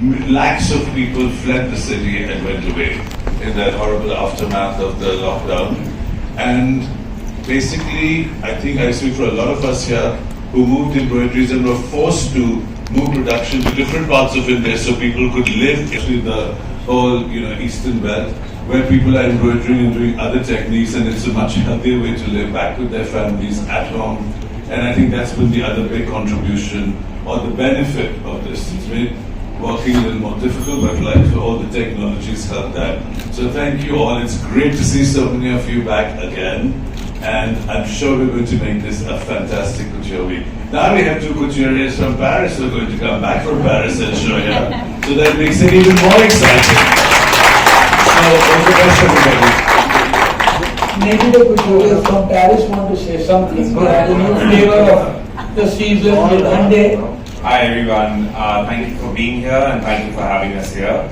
lakhs of people fled the city and went away in that horrible aftermath of the lockdown. And basically, I think I speak for a lot of us here who moved embroideries and were forced to move production to different parts of India so people could live in the whole, eastern belt, where people are embroidering and doing other techniques, and it's a much healthier way to live back with their families at home. And I think that's been the other big contribution or the benefit of this. It's made working a little more difficult, but like all the technologies help that. So thank you all. It's great to see so many of you back again. And I'm sure we're going to make this a fantastic couture week. Now we have two couturiers from Paris who are going to come back from Paris and show you. So that makes it even more exciting. So all the best, everybody. Maybe the couturiers from Paris want to say something. The new flavor of the season with Hyundai. Hi everyone, thank you for being here and thank you for having us here.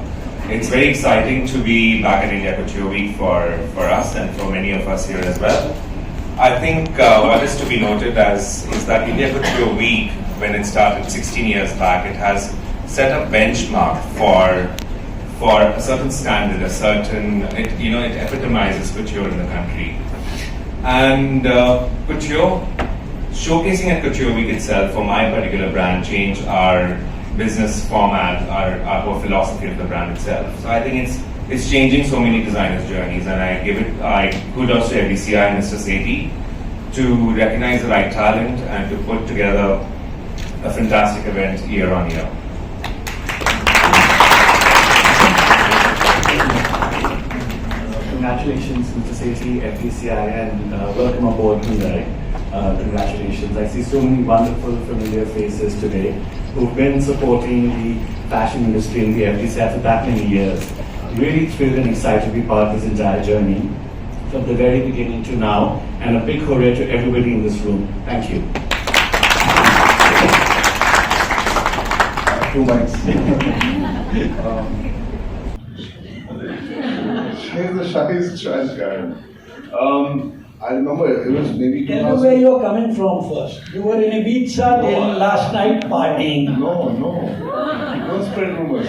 It's very exciting to be back at India Couture Week for us and for many of us here as well. I think what is to be noted is that India Couture Week, when it started 16 years back, it has set a benchmark for a certain standard, it epitomizes couture in the country. And couture, showcasing at Couture Week itself, for my particular brand, changed our business format, our whole philosophy of the brand itself. So I think it's changing so many designers' journeys, and I kudos to FDCI and Mr. Sethi to recognize the right talent and to put together a fantastic event year on year. Congratulations, Mr. Sethi, FDCI, and welcome aboard Hyundai. Congratulations. I see so many wonderful, familiar faces today who've been supporting the fashion industry in the FDCI for that many years. Really thrilled and excited to be part of this entire journey from the very beginning to now, and a big hooray to everybody in this room. Thank you. 2 mics. He's the shyest trash guy. I remember it was maybe 2000. Tell me where you're coming from first. You were in Ibiza till last night partying. No. Don't spread rumors.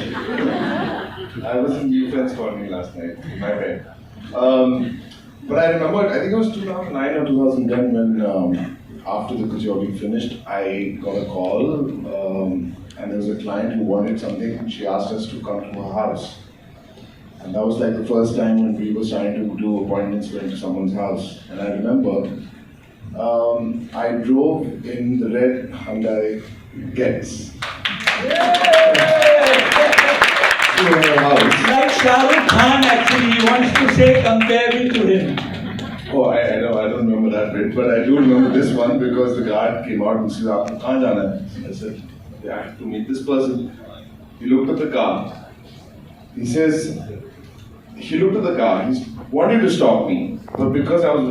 I was in New Friends Colony last night in my bed. But I remember, I think it was 2009 or 2010 when after the Couture Week finished, I got a call and there was a client who wanted something and she asked us to come to her house. And that was like the first time when we were trying to do appointments going to someone's house. And I remember I drove in the red Hyundai Gets to her house. Like Shah Rukh Khan actually, he wants to say compare me to him. Oh, I know, I don't remember that bit, but I do remember this one because the guard came out and said, "Aapko kahan jana hai?" I said, "I have to meet this person." He looked at the car. He says, he looked at the car, he wanted to stop me, but because I was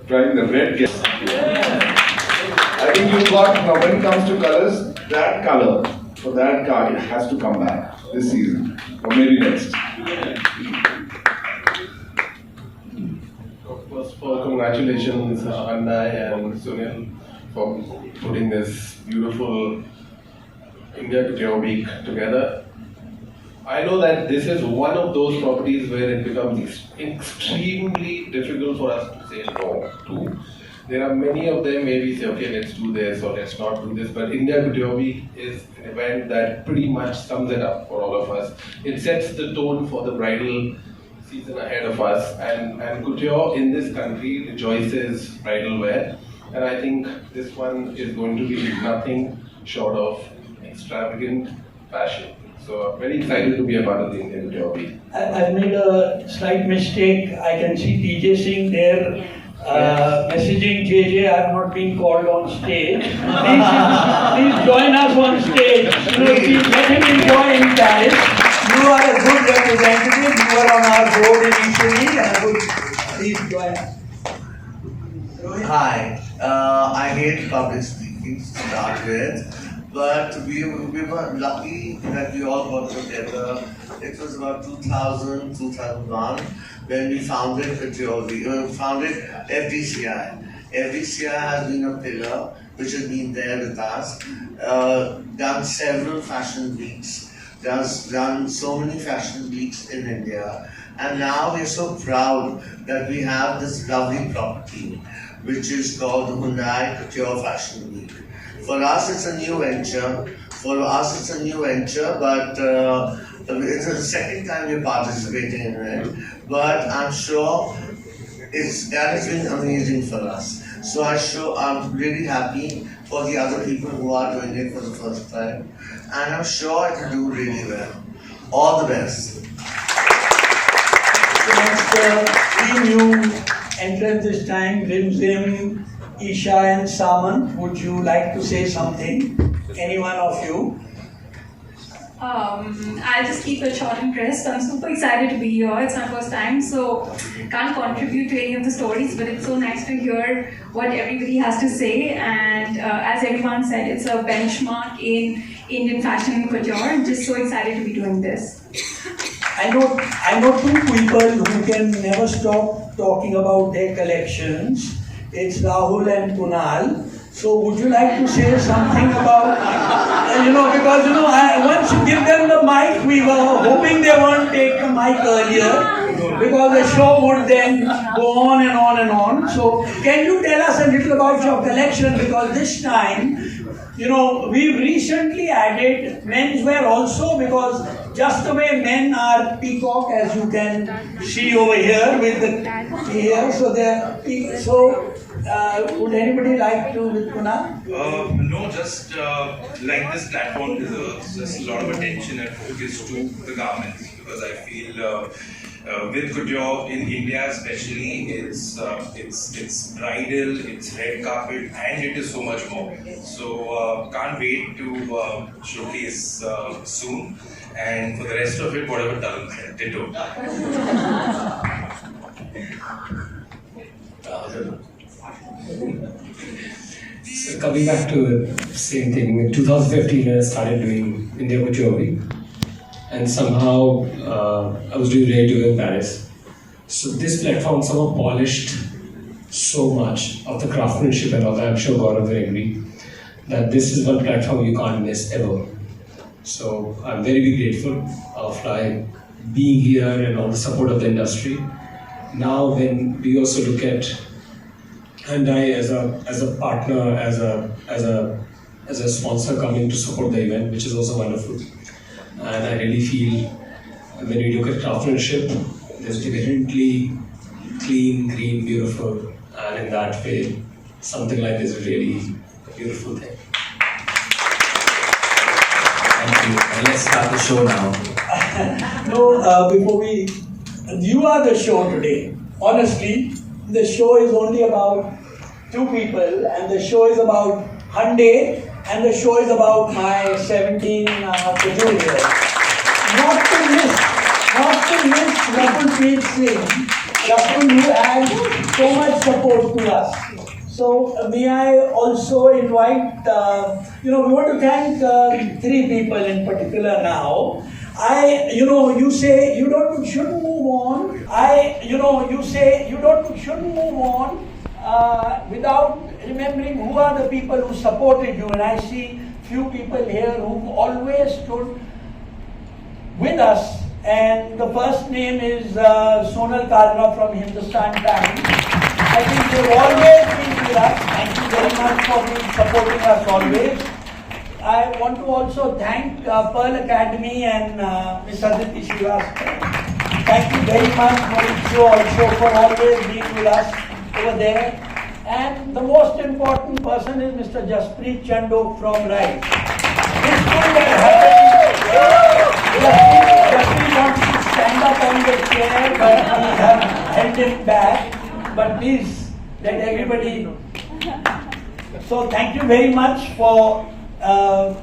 driving the red Gets. I think you got, now when it comes to colors, that color for that car, it has to come back this season, or maybe next. First of all, congratulations Hyundai and Sunil for putting this beautiful India Couture Week together. I know that this is one of those properties where it becomes extremely difficult for us to say no to. There are many of them where we say, okay, let's do this or let's not do this, but India Couture Week is an event that pretty much sums it up for all of us. It sets the tone for the bridal season ahead of us, and couture in this country rejoices bridal wear, and I think this one is going to be nothing short of extravagant fashion. So I'm very excited to be a part of the Indian Couture Week. I've made a slight mistake. I can see TJ Singh there messaging JJ. I have not been called on stage. Please join us on stage. Please let him enjoy in Paris. You are a good representative. You are on our board initially. Please join us. Hi. I hate public speaking to start with. But we were lucky that we all got together. It was about 2000, 2001 when we founded FDCI. FDCI has been a pillar which has been there with us, done several fashion weeks, done so many fashion weeks in India, and now we're so proud that we have this lovely property, which is called the Hyundai Couture Fashion Week. For us, it's a new venture. But it's the second time we're participating in it. But I'm sure that has been amazing for us. So I'm really happy for the other people who are doing it for the first time. And I'm sure it will do really well. All the best. Next, 3 new entrants this time, Rimzim, Isha and Saman. Would you like to say something? Any one of you? I'll just keep it short and crisp. I'm super excited to be here. It's my first time, so can't contribute to any of the stories, but it's so nice to hear what everybody has to say. And as everyone said, it's a benchmark in Indian fashion and couture. I'm just so excited to be doing this. I know 2 people who can never stop talking about their collections. It's Rahul and Kunal. So would you like to say something about, once you give them the mic, we were hoping they won't take the mic earlier, because the show would then go on and on and on. So can you tell us a little about your collection, because this time, we've recently added menswear also, because just the way men are peacock, as you can see over here with the here, so would anybody like to with Kunal? No, just like this platform deserves just a lot of attention and focus to the garments, because I feel with couture in India especially, it's bridal, it's red carpet, and it is so much more. So can't wait to showcase soon, and for the rest of it, whatever Tarun said, ditto. So coming back to the same thing, in 2015 I started doing India Couture Week, and somehow I was doing radio in Paris. So this platform somehow polished so much of the craftsmanship and all that. I'm sure Gaurav will agree that this is one platform you can't miss ever. So I'm very grateful of being here and all the support of the industry. Now when we also look at Hyundai as a partner, as a sponsor coming to support the event, which is also wonderful. And I really feel when we look at craftsmanship, there's inherently clean, green, beautiful, and in that way, something like this is really a beautiful thing. Thank you. And let's start the show now. You are the show today. Honestly, the show is only about 2 people, and the show is about Hyundai, and the show is about my 17 couturiers. Not to miss Rakul Preet Singh. Rakul, you add so much support to us. So may I also invite, we want to thank 3 people in particular now. You say you shouldn't move on. You say you shouldn't move on without remembering who are the people who supported you. And I see few people here who've always stood with us. And the first name is Sonal Kalra from Hindustan Times. I think they've always been with us. Thank you very much for supporting us always. I want to also thank Pearl Academy and Ms. Aditi Srivastava. Thank you very much, Mauricio, also for always being with us over there. And the most important person is Mr. Jaspreet Chandok from Rice. This could have happened. Jaspreet wants to stand up on the chair, but we have held it back. But please, let everybody. So thank you very much for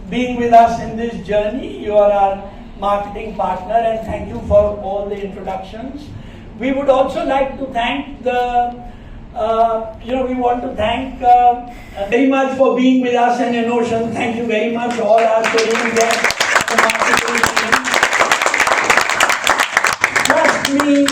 being with us in this journey. You are our marketing partner, and thank you for all the introductions. We would also like to thank we want to thank very much for being with us and Enotion. Thank you very much, all our touring guests, the marketing team. Trust me,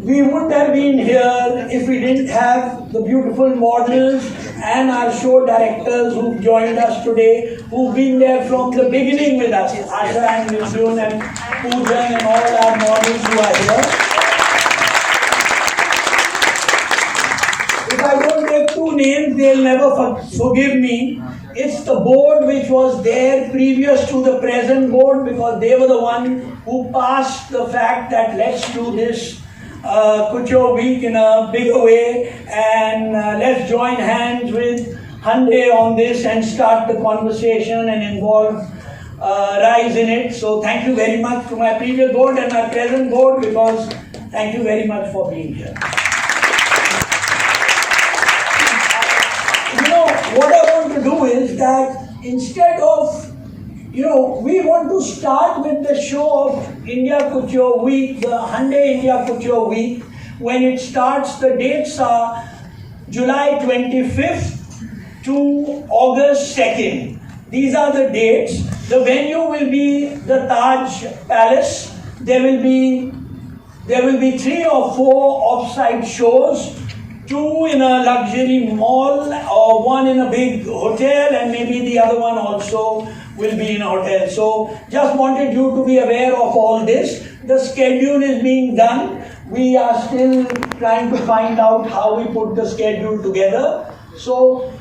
we wouldn't have been here if we didn't have the beautiful models and our show directors who've joined us today. who've been there from the beginning with us, Asha and Nityun and Poojan and all our models who are here. If I don't take two names, they'll never forgive me. It's the board which was there previous to the present board, because they were the one who passed the fact that let's do this Couture Week in a bigger way, and let's join hands with Hyundai on this and start the conversation and involve Rise in it. So thank you very much to my previous board and my present board, because thank you very much for being here. What I want to do is that instead of, we want to start with the show of India Couture Week, the Hyundai India Couture Week. When it starts, the dates are July 25th to August 2nd. These are the dates. The venue will be the Taj Palace. There will be 3 or 4 off-site shows. 2 in a luxury mall, or 1 in a big hotel, and maybe the other one also will be in a hotel. So just wanted you to be aware of all this. The schedule is being done. We are still trying to find out how we put the schedule together. So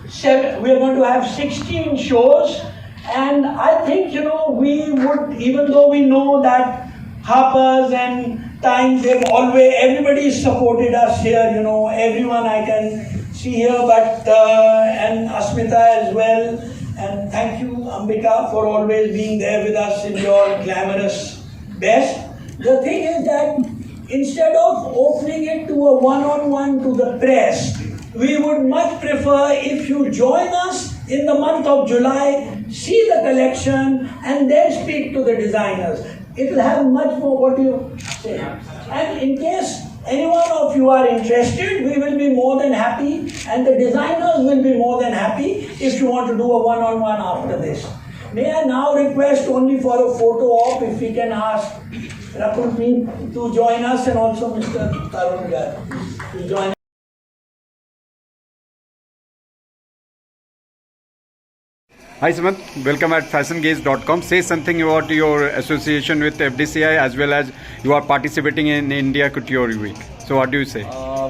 we are going to have 16 shows, and I think, we would, even though we know that Harper's and Times, everybody supported us here, everyone I can see here, but, and Asmita as well, and thank you, Ambika, for always being there with us in your glamorous best. The thing is that instead of opening it to a one-on-one to the press, we would much prefer if you join us in the month of July, see the collection, and then speak to the designers. It will have much more, what do you say? And in case any one of you are interested, we will be more than happy, and the designers will be more than happy if you want to do a one-on-one after this. May I now request only for a photo op, if we can ask Rakul Preet to join us, and also Mr. Tarun Gar to join us. Hi Samant, welcome at fashiongaze.com. Say something about your association with FDCI, as well as you are participating in India Couture Week. So what do you say?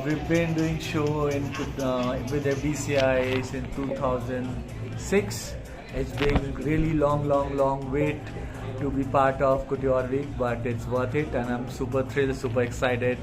We've been doing show with FDCI since 2006. It's been really long wait to be part of Couture Week, but it's worth it, and I'm super thrilled, super excited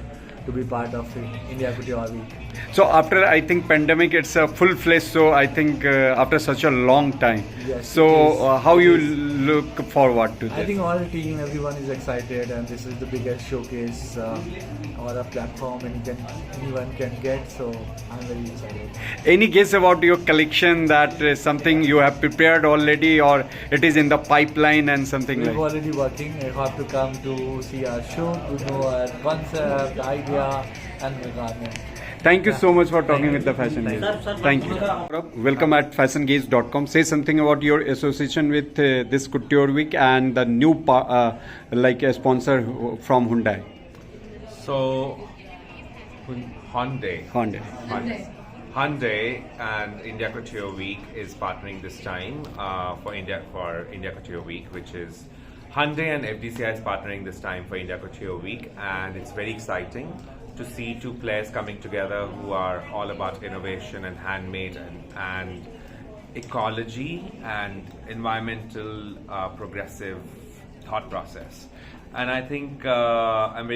to be part of it, India Couture Week. So after, I think, pandemic, it's a full-fledged show, I think, after such a long time. Yes, so how you look forward to this? I think all the team, everyone is excited, and this is the biggest showcase or a platform anyone can get, so I'm very excited. Any guess about your collection, that something you have prepared already, or it is in the pipeline and something We're like? already working. I have to come to see our show, to know our concept, the idea, and the garment. Thank you so much for talking with the Fashion Gaze. Thank you. Welcome at fashiongaze.com. Say something about your association with this Couture Week and the new sponsor from Hyundai. So, Hyundai and India Couture Week is partnering this time for India Couture Week, which is Hyundai and FDCI is partnering this time for India Couture Week, and it's very exciting to see 2 players coming together who are all about innovation and handmade and ecology and environmental progressive thought process. And I think I am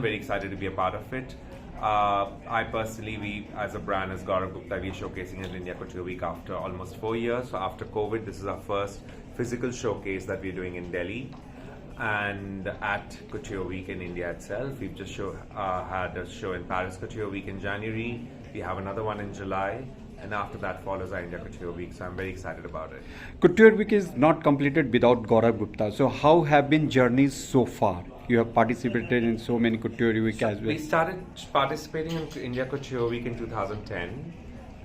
very excited to be a part of it. I personally, we as a brand, as Gaurav Gupta, we are showcasing in India Couture Week after almost 4 years. So after COVID, this is our first physical showcase that we're doing in Delhi. And at Couture Week in India itself, we've just had a show in Paris Couture Week in January. We have another one in July, and after that follows our India Couture Week. So I'm very excited about it. Couture Week is not completed without Gaurav Gupta. So how have been journeys so far? You have participated in so many Couture Week as well. We started participating in India Couture Week in 2010.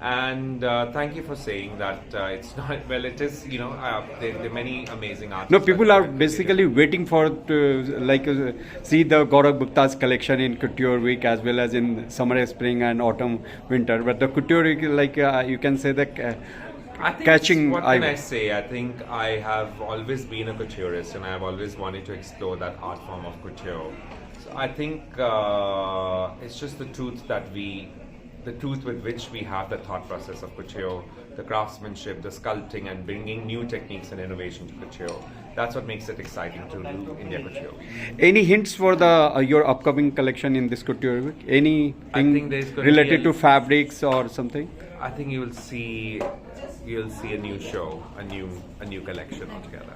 And thank you for saying that it's not, well, it is, there are many amazing artists. No, people are basically waiting for see the Gaurav Gupta's collection in Couture Week, as well as in summer, spring and autumn, winter. But the Couture Week, you can say that I think catching what eye? can I say? I think I have always been a couturist and I've always wanted to explore that art form of couture. So I think it's just the truth with which we have the thought process of couture, the craftsmanship, the sculpting, and bringing new techniques and innovation to couture. That's what makes it exciting to do India Couture. Any hints for the your upcoming collection in this couture week? Anything related to fabrics or something? I think you'll see a new show, a new collection altogether.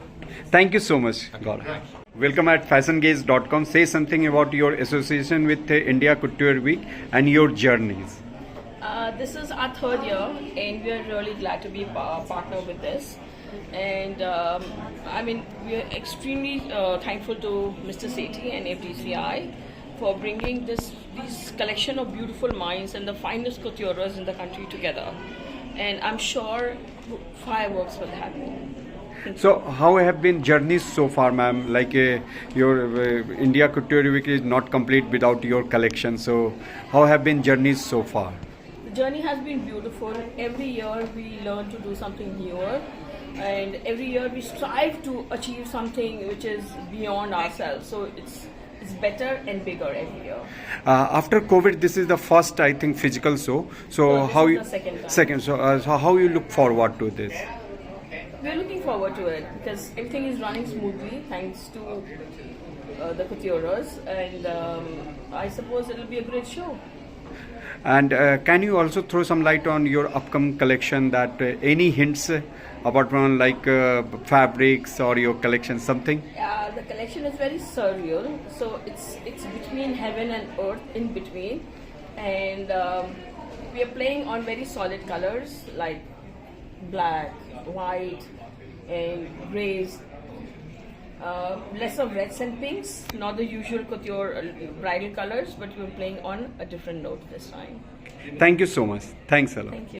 Thank you so much, Gaurav. Welcome at fashiongaze.com. Say something about your association with India Couture Week and your journeys. This is our third year, and we are really glad to be a partner with this. And we are extremely thankful to Mr. Sethi and FDCI for bringing this collection of beautiful minds and the finest couturiers in the country together. And I'm sure fireworks will happen. So, how have been journeys so far, ma'am? Like your India Couture Week is not complete without your collection. So, how have been journeys so far? The journey has been beautiful. Every year we learn to do something newer, and every year we strive to achieve something which is beyond ourselves. So it's better and bigger every year. After COVID, this is the first, I think, physical show. So, this how is you the second time. So how you look forward to this? We're looking forward to it because everything is running smoothly thanks to the couturiers, and I suppose it'll be a great show. And can you also throw some light on your upcoming collection? That any hints about one like fabrics or your collection, something? The collection is very surreal, so it's between heaven and earth in between, and we are playing on very solid colors like black, white, and greys. Less of reds and pinks, not the usual couture bridal colors, but we're playing on a different note this time. Thank you so much. Thanks a lot. Thank you.